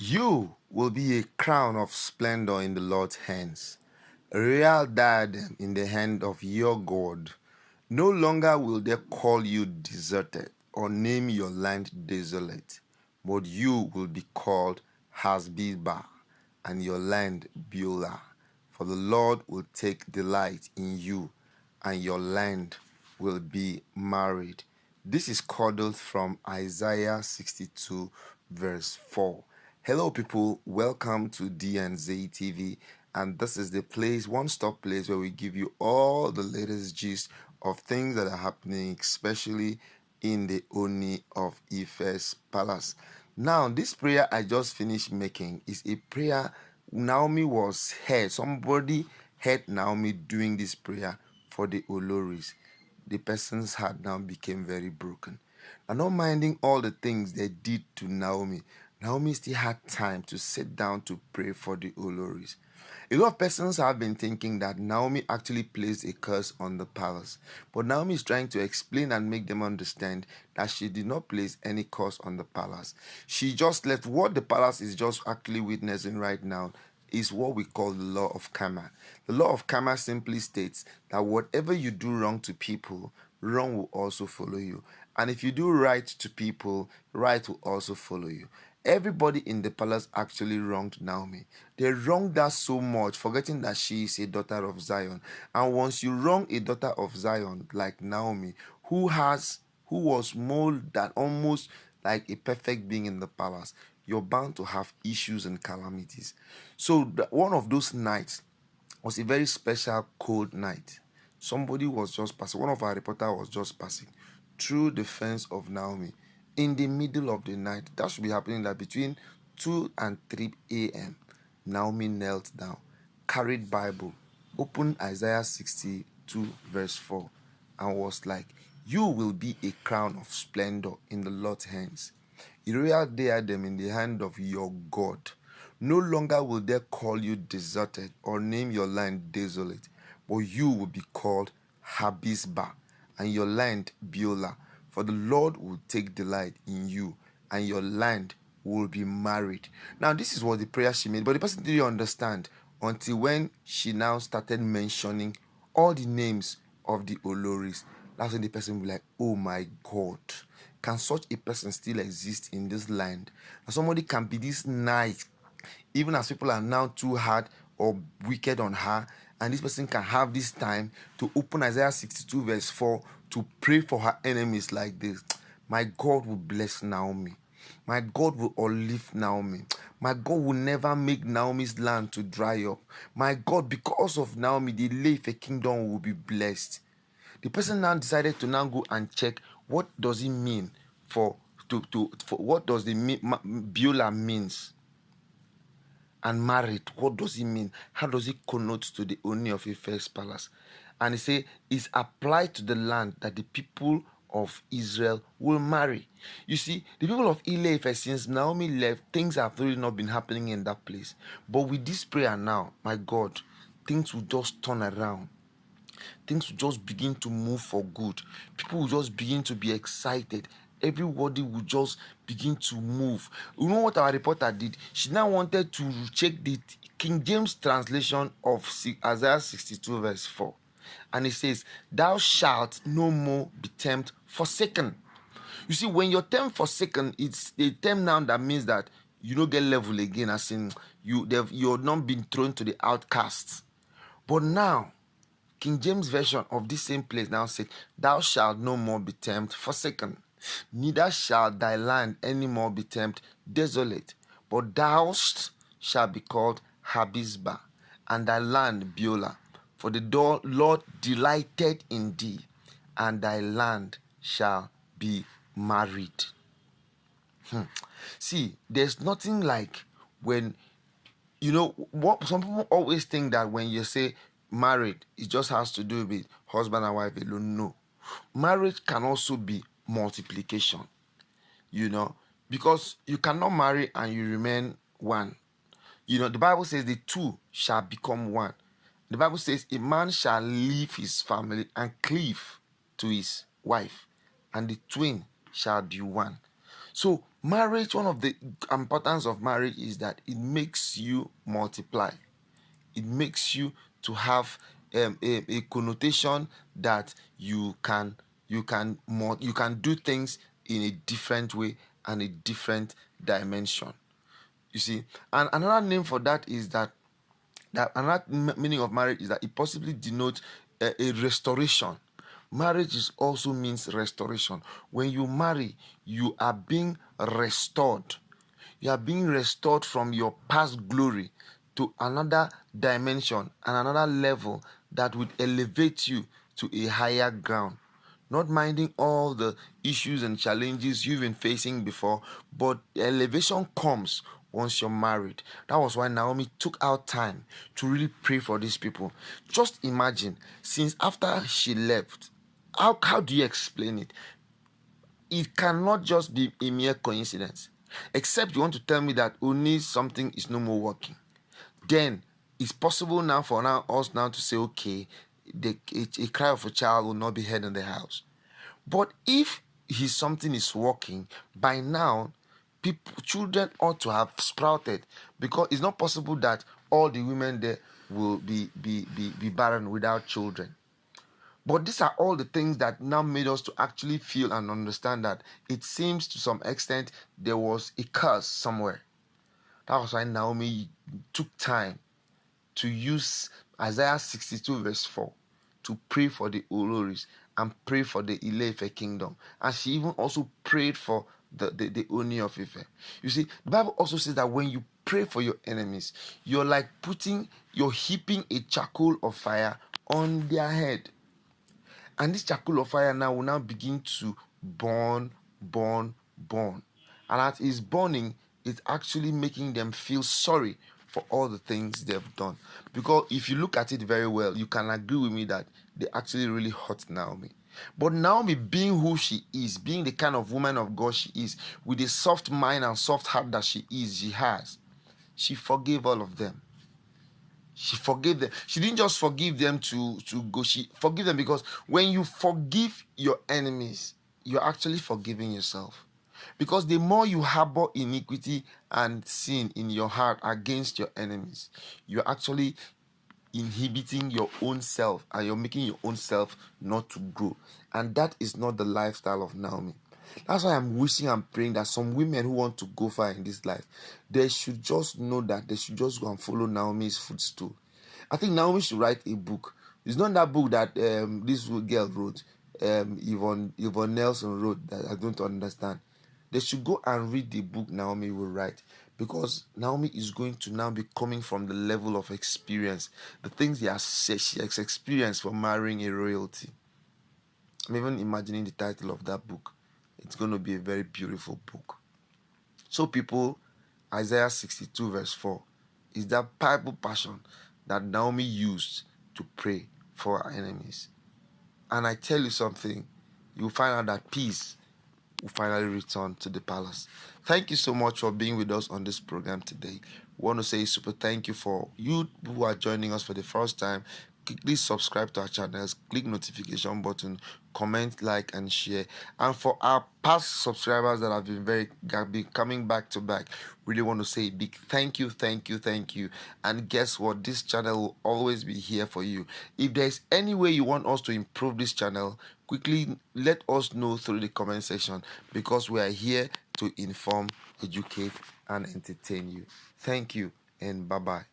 You will be a crown of splendor in the Lord's hands, a real diadem in the hand of your God. No longer will they call you deserted or name your land desolate, but you will be called Hasbiba and your land Beulah. For the Lord will take delight in you, and your land will be married. This is cuddled from Isaiah 62, verse 4. Hello, people. Welcome to DNZ TV. And this is the place, one-stop place, where we give you all the latest gist of things that are happening, especially in the Ooni of Ife's palace. Now, this prayer I just finished making is a prayer Naomi was heard. Somebody heard Naomi doing this prayer for the Oloris. The person's heart now became very broken. And not minding all the things they did to Naomi, Naomi still had time to sit down to pray for the Oloris. A lot of persons have been thinking that Naomi actually placed a curse on the palace. But Naomi is trying to explain and make them understand that she did not place any curse on the palace. She just left what the palace is just actually witnessing right now is what we call the law of karma. The law of karma simply states that whatever you do wrong to people, wrong will also follow you. And if you do right to people, right will also follow you. Everybody in the palace actually wronged Naomi. They wronged her so much, forgetting that she is a daughter of Zion. And once you wrong a daughter of Zion like Naomi, who was molded that almost like a perfect being in the palace, you're bound to have issues and calamities. So one of those nights was a very special cold night. Somebody was just passing, one of our reporters was just passing through the fence of Naomi in the middle of the night. That should be happening like between 2 and 3 a.m. Naomi knelt down, carried Bible, opened Isaiah 62 verse 4 and was like, you will be a crown of splendor in the Lord's hands, a royal diadem in the hand of your God. No longer will they call you deserted or name your land desolate, but you will be called Habisba and your land Beulah. For the Lord will take delight in you, and your land will be married. Now, this is what the prayer she made, but the person didn't understand until when she now started mentioning all the names of the Oloris. That's when the person will be like, oh my God, can such a person still exist in this land? And somebody can be this nice, even as people are now too hard or wicked on her, and this person can have this time to open Isaiah 62 verse 4 to pray for her enemies like this. My God will bless Naomi. My God will uplift Naomi. My God will never make Naomi's land to dry up. My God, because of Naomi, the Ife kingdom will be blessed. The person now decided to now go and check what does it mean for what does the Beulah means. And married, what does it mean? How does it connote to the Ooni of Ife's palace? And he say it's applied to the land that the people of Israel will marry. You see, the people of Ife, since Naomi left, things have really not been happening in that place. But with this prayer now, my God, things will just turn around. Things will just begin to move for good. People will just begin to be excited. Everybody will just begin to move. You know what our reporter did? She now wanted to check the King James translation of Isaiah 62 verse 4. And it says, thou shalt no more be termed forsaken. You see, when you're termed forsaken, it's a term now that means that you don't get level again, as in you're not being thrown to the outcasts. But now, King James version of this same place now said, thou shalt no more be termed forsaken, neither shall thy land any more be termed desolate, but thou shalt be called Habisba, and thy land Beulah. For the Lord delighted in thee, and thy land shall be married. See, there's nothing like when, what some people always think that when you say married, it just has to do with husband and wife alone. No. Marriage can also be multiplication, because you cannot marry and you remain one. The Bible says the two shall become one. The Bible says a man shall leave his family and cleave to his wife, and the twin shall be one. So Marriage, one of the importance of marriage is that it makes you multiply. It makes you to have a connotation that you can do things in a different way and a different dimension. You see, and another name for that is that another meaning of marriage is that it possibly denotes a restoration. Marriage is also means restoration. When you marry, you are being restored. You are being restored from your past glory to another dimension and another level that would elevate you to a higher ground. Not minding all the issues and challenges you've been facing before, but elevation comes once you're married. That was why Naomi took out time to really pray for these people. Just imagine, since after she left, how do you explain it? It cannot just be a mere coincidence. Except you want to tell me that only something is no more working. Then it's possible now for us now to say, okay, a cry of a child will not be heard in the house. But if something is working, by now, children ought to have sprouted, because it's not possible that all the women there will be barren without children. But these are all the things that now made us to actually feel and understand that it seems to some extent there was a curse somewhere. That was why Naomi took time to use Isaiah 62 verse 4 to pray for the Oloris and pray for the Ile-Ife kingdom. And she even also prayed for the Ooni of Ife. You see, the Bible also says that when you pray for your enemies, you're heaping a charcoal of fire on their head. And this charcoal of fire now will now begin to burn. And as it's burning, it's actually making them feel sorry for all the things they've done. Because if you look at it very well, you can agree with me that they actually really hurt Naomi. But Naomi, being who she is, being the kind of woman of God she is, with a soft mind and soft heart that she has, she forgave all of them. She forgave them. She didn't just forgive them to go. She forgave them because when you forgive your enemies, you're actually forgiving yourself. Because the more you harbor iniquity and sin in your heart against your enemies, you're actually inhibiting your own self and you're making your own self not to grow. And that is not the lifestyle of Naomi. That's why I'm wishing and praying that some women who want to go far in this life, they should just know that they should just go and follow Naomi's footstool. I think Naomi should write a book. It's not that book that this girl wrote, Yvonne Nelson wrote, that I don't understand. They should go and read the book Naomi will write, because Naomi is going to now be coming from the level of experience, the things she has experienced for marrying a royalty. I'm even imagining the title of that book. It's going to be a very beautiful book. So people, Isaiah 62 verse 4 is that Bible passion that Naomi used to pray for her enemies. And I tell you something, you'll find out that peace will finally return to the palace. Thank you so much for being with us on this program today. We want to say super thank you for you who are joining us for the first time. Please subscribe to our channels, click notification button, comment, like, and share. And for our past subscribers that have been coming back to back, really want to say a big thank you. And guess what? This channel will always be here for you. If there's any way you want us to improve this channel, quickly let us know through the comment section, because we are here to inform, educate, and entertain you. Thank you, and bye-bye.